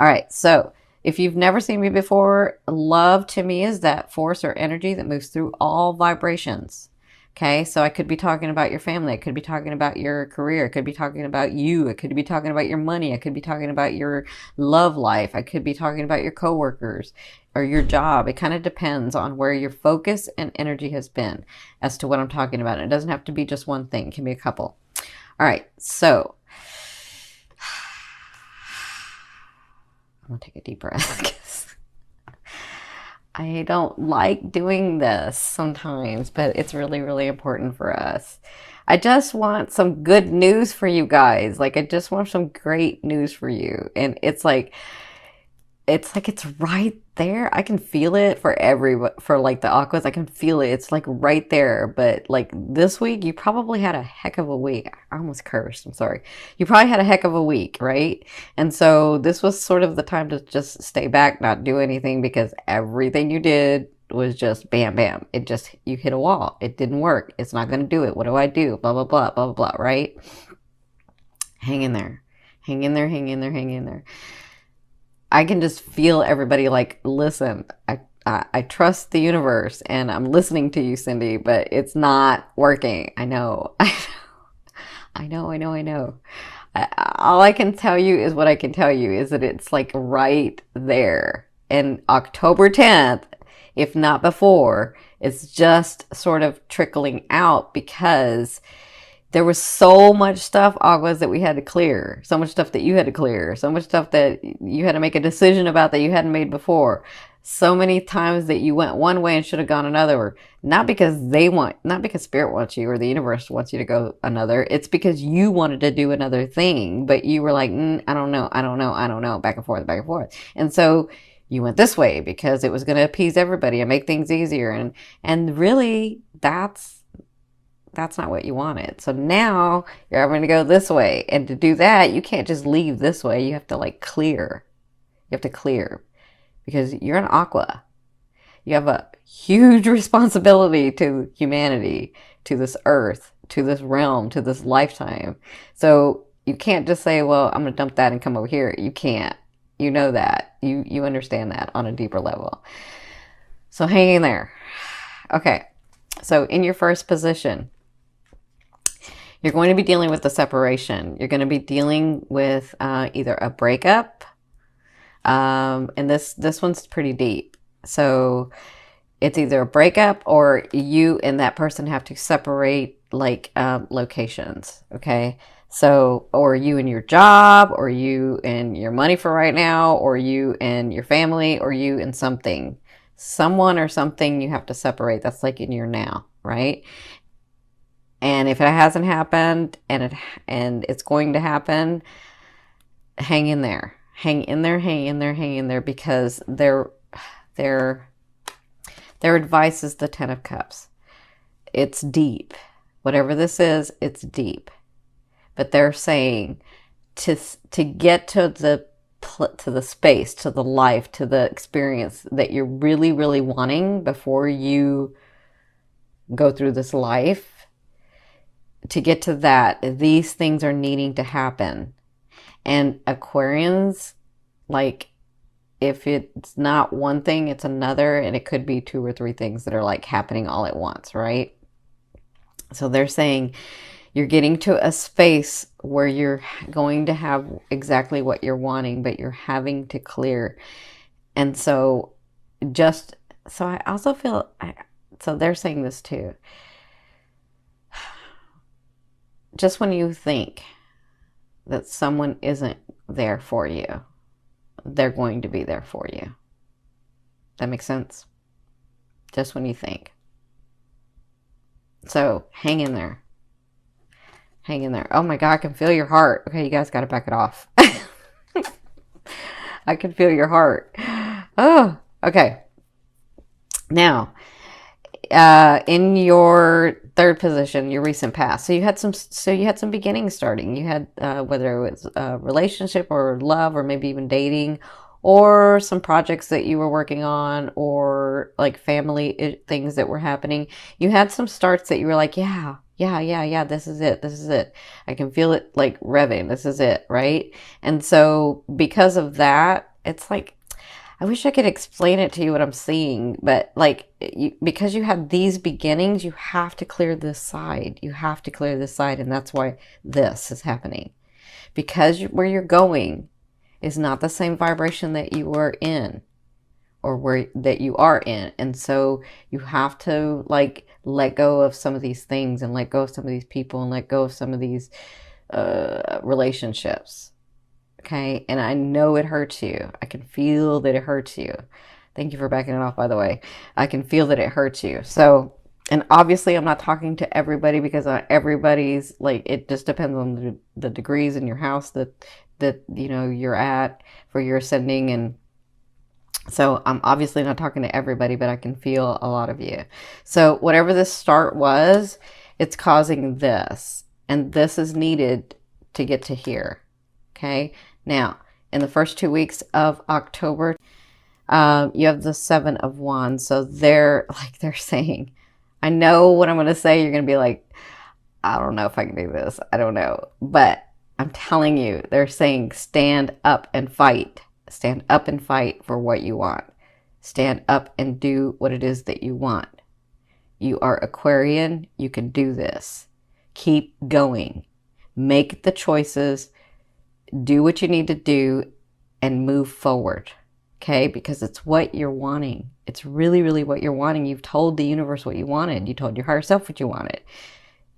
All right. So if you've never seen me before, love to me is that force or energy that moves through all vibrations. Okay. So I could be talking about your family. I could be talking about your career. I could be talking about you. I could be talking about your money. I could be talking about your love life. I could be talking about your coworkers or your job. It kind of depends on where your focus and energy has been as to what I'm talking about. It doesn't have to be just one thing. It can be a couple. All right. So I'm going to take a deep breath because I don't like doing this sometimes, but it's really, really important for us. I just want some good news for you guys. Like, I just want some great news for you. And it's right there. I can feel it for like the aquas. I can feel it. It's like right there. But like this week, you probably had a heck of a week. I almost cursed. I'm sorry. You probably had a heck of a week, right? And so this was sort of the time to just stay back, not do anything because everything you did was just bam, bam. It just, you hit a wall. It didn't work. It's not going to do it. What do I do? Blah, blah, blah, blah, blah, blah, right? Hang in there. Hang in there, hang in there, hang in there. I can just feel everybody like, listen, I trust the universe and I'm listening to you, Cindy, but it's not working. I know. I know, I know, I know. All I can tell you is what I can tell you is that it's like right there. And October 10th, if not before, it's just sort of trickling out because there was so much stuff, Aguas, that we had to clear. So much stuff that you had to clear. So much stuff that you had to make a decision about that you hadn't made before. So many times that you went one way and should have gone another. Not because not because Spirit wants you or the universe wants you to go another. It's because you wanted to do another thing, but you were like, I don't know, I don't know, I don't know, back and forth, back and forth. And so you went this way because it was going to appease everybody and make things easier. And really, that's not what you wanted. So now you're having to go this way. And to do that, you can't just leave this way. You have to like clear. You have to clear because you're an aqua. You have a huge responsibility to humanity, to this earth, to this realm, to this lifetime. So you can't just say, well, I'm going to dump that and come over here. You can't. You know that. You understand that on a deeper level. So hang in there. Okay. So in your first position, you're going to be dealing with the separation. You're going to be dealing with either a breakup, and this one's pretty deep. So it's either a breakup or you and that person have to separate like locations, okay? So, or you and your job, or you and your money for right now, or you and your family, or you and something. Someone or something you have to separate. That's like in your now, right? And if it hasn't happened and it's going to happen, hang in there. Hang in there, hang in there, hang in there because their advice is the 10 of Cups. It's deep. Whatever this is, it's deep. But they're saying to get to the space, to the life, to the experience that you're really, really wanting before you go through this life, to get to that, these things are needing to happen. And Aquarians, like, if it's not one thing, it's another, and it could be 2 or 3 things that are like happening all at once, right? So they're saying you're getting to a space where you're going to have exactly what you're wanting, but you're having to clear. And so I also feel, so they're saying this too. Just when you think that someone isn't there for you, they're going to be there for you. That makes sense? Just when you think. So hang in there. Hang in there. Oh my God, I can feel your heart. Okay, you guys got to back it off. I can feel your heart. Oh, okay. Now, in your third position, your recent past. So you had some beginnings starting. You had whether it was a relationship or love or maybe even dating or some projects that you were working on or like family things that were happening. You had some starts that you were like, yeah, Yeah, this is it. This is it. I can feel it like revving. This is it, right? And so because of that, it's like I wish I could explain it to you what I'm seeing, but like because you have these beginnings, you have to clear this side. You have to clear this side, and that's why this is happening. Because where you're going is not the same vibration that you were in or where that you are in. And so you have to like let go of some of these things and let go of some of these people and let go of some of these relationships. Okay. And I know it hurts you. I can feel that it hurts you. Thank you for backing it off, by the way. I can feel that it hurts you. So, and obviously I'm not talking to everybody because everybody's like, it just depends on the degrees in your house that, you know, you're at for your ascending. And so I'm obviously not talking to everybody, but I can feel a lot of you. So whatever this start was, it's causing this, and this is needed to get to here. Okay. Now, in the first 2 weeks of October, you have the Seven of Wands. So they're saying, I know what I'm going to say. You're going to be like, I don't know if I can do this. I don't know. But I'm telling you, they're saying stand up and fight. Stand up and fight for what you want. Stand up and do what it is that you want. You are Aquarian. You can do this. Keep going. Make the choices. Do what you need to do and move forward. Okay? Because it's what you're wanting. It's really, really what you're wanting. You've told the universe what you wanted. You told your higher self what you wanted.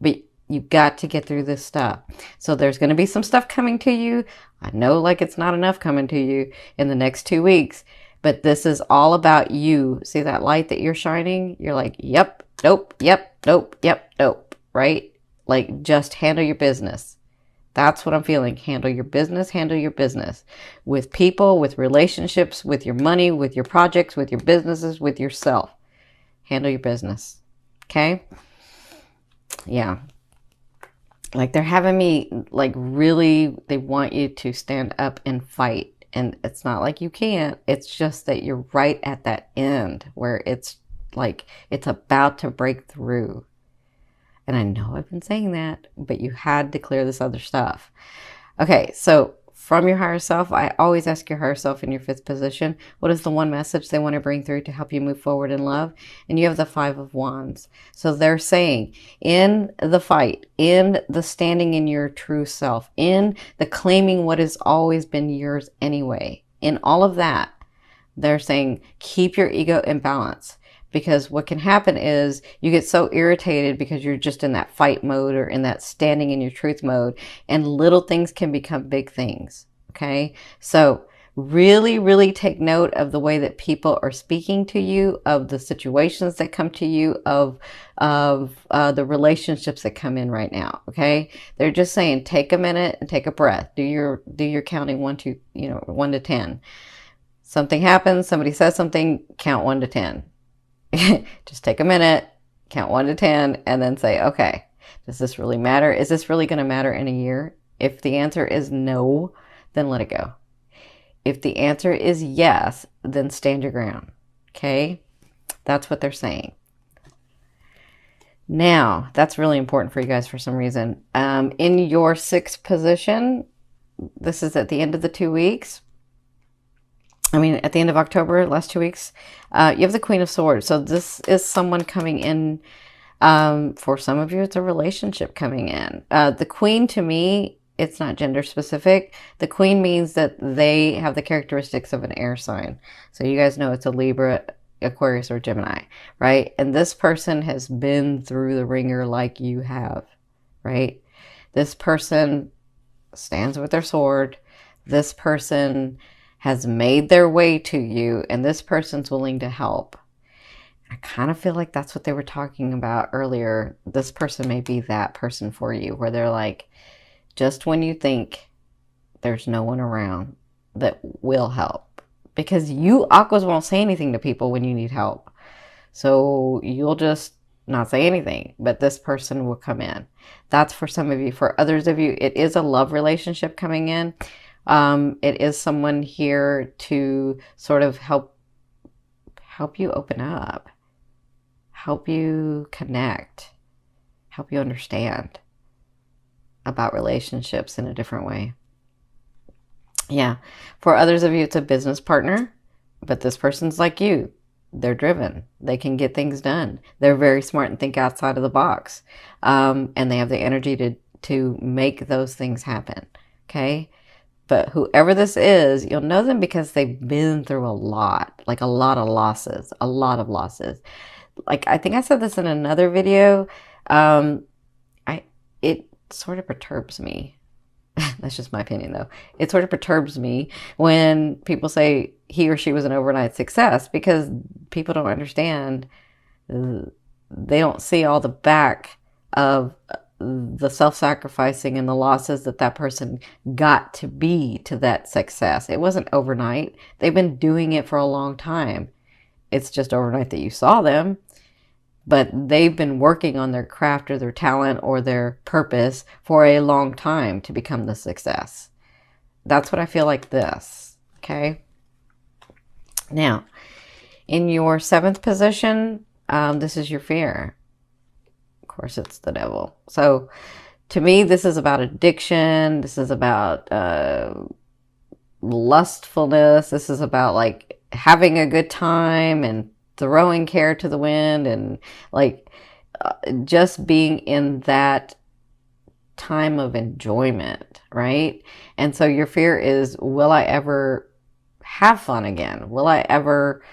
But you've got to get through this stuff. So there's going to be some stuff coming to you. I know like it's not enough coming to you in the next 2 weeks, but this is all about you. See that light that you're shining? You're like, yep, nope, yep, nope, yep, nope, right? Like just handle your business. That's what I'm feeling. Handle your business, handle your business with people, with relationships, with your money, with your projects, with your businesses, with yourself. Handle your business. Okay? Yeah. Like they're having me like really, they want you to stand up and fight. And it's not like you can't. It's just that you're right at that end where it's like it's about to break through. And I know I've been saying that, but you had to clear this other stuff. Okay, so from your higher self, I always ask your higher self in your fifth position, what is the one message they want to bring through to help you move forward in love? And you have the Five of Wands. So they're saying in the fight, in the standing in your true self, in the claiming what has always been yours anyway, in all of that, they're saying keep your ego in balance. Because what can happen is you get so irritated because you're just in that fight mode or in that standing in your truth mode, and little things can become big things. Okay. So really, really take note of the way that people are speaking to you, of the situations that come to you, of the relationships that come in right now. Okay. They're just saying, take a minute and take a breath. Do your counting 1 to 10. Something happens. Somebody says something, count 1 to 10. Just take a minute, count 1 to 10, and then say, okay, does this really matter? Is this really going to matter in a year? If the answer is no, then let it go. If the answer is yes, then stand your ground. Okay? That's what they're saying. Now, that's really important for you guys for some reason. In your sixth position, this is at the end of the 2 weeks. At the end of October, last 2 weeks, you have the Queen of Swords. So this is someone coming in. For some of you, it's a relationship coming in. The Queen, to me, it's not gender specific. The Queen means that they have the characteristics of an air sign. So you guys know it's a Libra, Aquarius, or Gemini, right? And this person has been through the ringer like you have, right? This person stands with their sword. This person has made their way to you, and this person's willing to help. I kind of feel like that's what they were talking about earlier. This person may be that person for you, where they're like, just when you think there's no one around that will help. Because you, Aquas, won't say anything to people when you need help. So you'll just not say anything, but this person will come in. That's for some of you. For others of you, it is a love relationship coming in. It is someone here to sort of help you open up, help you connect, help you understand about relationships in a different way. Yeah. For others of you, it's a business partner, but this person's like you. They're driven. They can get things done. They're very smart and think outside of the box. And they have the energy to make those things happen. Okay. But whoever this is, you'll know them because they've been through a lot, like a lot of losses, a lot of losses. Like, I think I said this in another video. It sort of perturbs me. That's just my opinion, though. It sort of perturbs me when people say he or she was an overnight success, because people don't understand. They don't see all the back of the self-sacrificing and the losses that person got to be to that success. It wasn't overnight. They've been doing it for a long time. It's just overnight that you saw them. But they've been working on their craft or their talent or their purpose for a long time to become the success. That's what I feel like this. Okay. Now, in your 7th position, this is your fear. Of course, it's the devil. So to me, this is about addiction. This is about lustfulness. This is about like having a good time and throwing care to the wind, and like just being in that time of enjoyment, right? And so your fear is, will I ever have fun again? Will I ever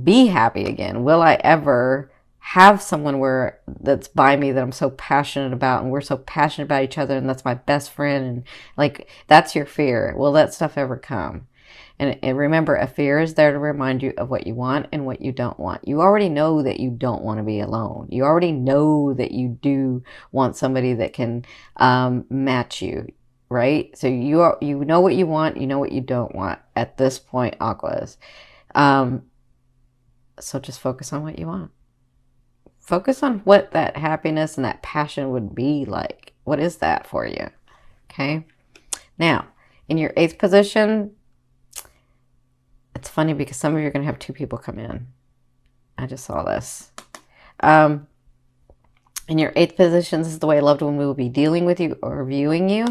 be happy again? Will I ever have someone that's by me that I'm so passionate about, and we're so passionate about each other, and that's my best friend, and like, that's your fear. Will that stuff ever come? And remember, a fear is there to remind you of what you want and what you don't want. You already know that you don't want to be alone. You already know that you do want somebody that can match you, right? So you know what you want, you know what you don't want at this point, Aquas. So just focus on what you want. Focus on what that happiness and that passion would be like. What is that for you? Okay. Now, in your 8th position, it's funny because some of you are going to have 2 people come in. I just saw this. In your 8th position, this is the way a loved one will be dealing with you or viewing you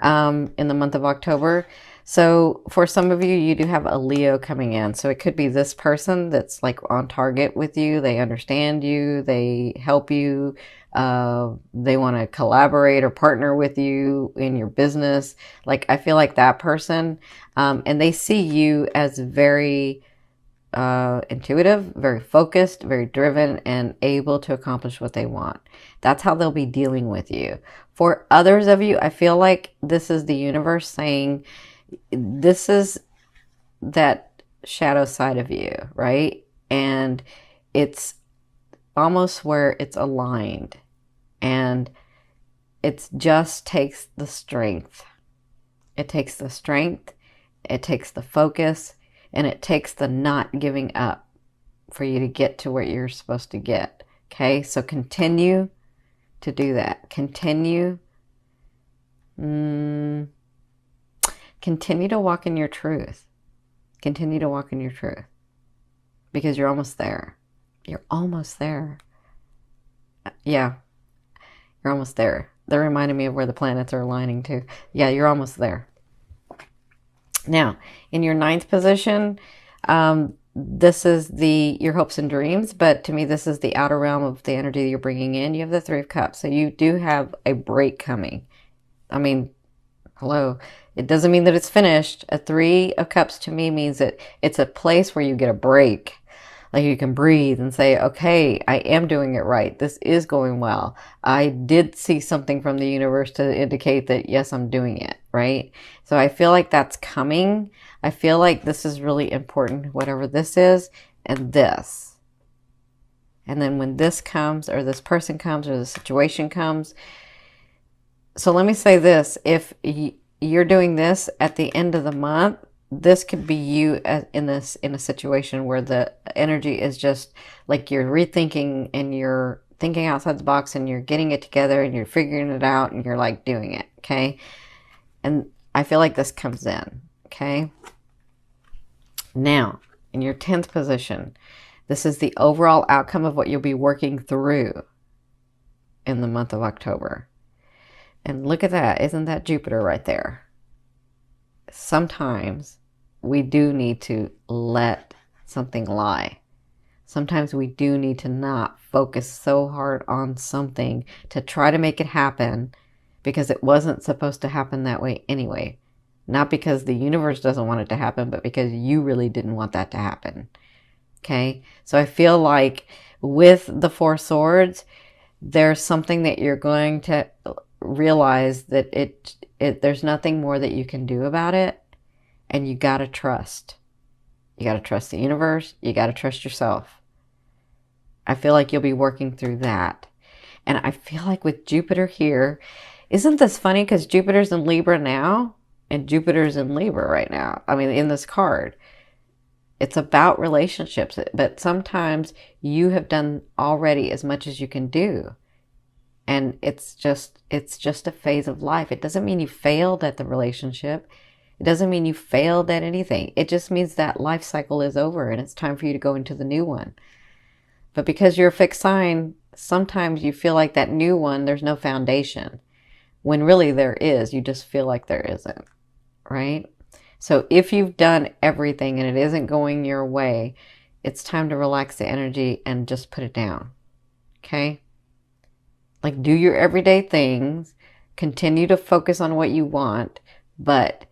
in the month of October. So for some of you, you do have a Leo coming in. So it could be this person that's like on target with you. They understand you. They help you. They want to collaborate or partner with you in your business. Like, I feel like that person, and they see you as very intuitive, very focused, very driven, and able to accomplish what they want. That's how they'll be dealing with you. For others of you, I feel like this is the universe saying, this is that shadow side of you, right? And it's almost where it's aligned, and it just takes the strength. It takes the strength, it takes the focus, and it takes the not giving up for you to get to where you're supposed to get. Okay, so continue to do that. Continue to walk in your truth. Continue to walk in your truth, because you're almost there. You're almost there. Yeah, you're almost there. That reminded me of where the planets are aligning to. Yeah, you're almost there. Now, in your 9th position, this is your hopes and dreams, but to me, this is the outer realm of the energy that you're bringing in. You have the 3 of Cups, so you do have a break coming. I mean, hello. It doesn't mean that it's finished. A 3 of Cups to me means that it's a place where you get a break. Like, you can breathe and say, okay, I am doing it right. This is going well. I did see something from the universe to indicate that, yes, I'm doing it, right? So I feel like that's coming. I feel like this is really important, whatever this is, and this. And then when this comes, or this person comes, or the situation comes. So let me say this. If you're doing this at the end of the month, this could be you in a situation where the energy is just like you're rethinking and you're thinking outside the box and you're getting it together and you're figuring it out and you're like doing it. Okay. And I feel like this comes in. Okay. Now, in your 10th position, this is the overall outcome of what you'll be working through. in the month of October. And look at that. Isn't that Jupiter right there? Sometimes we do need to let something lie. Sometimes we do need to not focus so hard on something to try to make it happen because it wasn't supposed to happen that way anyway. Not because the universe doesn't want it to happen, but because you really didn't want that to happen. Okay? So I feel like with the Four Swords, there's something that you're going to realize that there's nothing more that you can do about it, and you got to trust. You got to trust the universe. You got to trust yourself. I feel like you'll be working through that. And I feel like with Jupiter here, isn't this funny? Because Jupiter's in Libra now, and Jupiter's in Libra right now. I mean, in this card. It's about relationships, but sometimes you have done already as much as you can do. And it's just a phase of life. It doesn't mean you failed at the relationship. It doesn't mean you failed at anything. It just means that life cycle is over and it's time for you to go into the new one. But because you're a fixed sign, sometimes you feel like that new one, there's no foundation. When really there is, you just feel like there isn't, right? So if you've done everything and it isn't going your way, it's time to relax the energy and just put it down, okay? Like, do your everyday things, continue to focus on what you want, but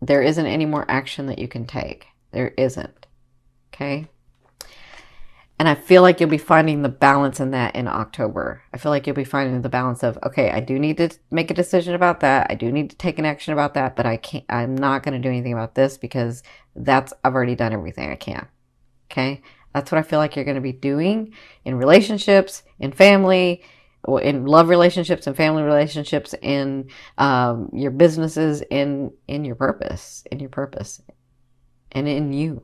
there isn't any more action that you can take. There isn't, okay? And I feel like you'll be finding the balance in that in October. I feel like you'll be finding the balance of, okay, I do need to make a decision about that. I do need to take an action about that, but I'm not going to do anything about this because I've already done everything I can. Okay. That's what I feel like you're going to be doing in relationships, in family, in love relationships and family relationships, in your businesses, in your purpose, and in you.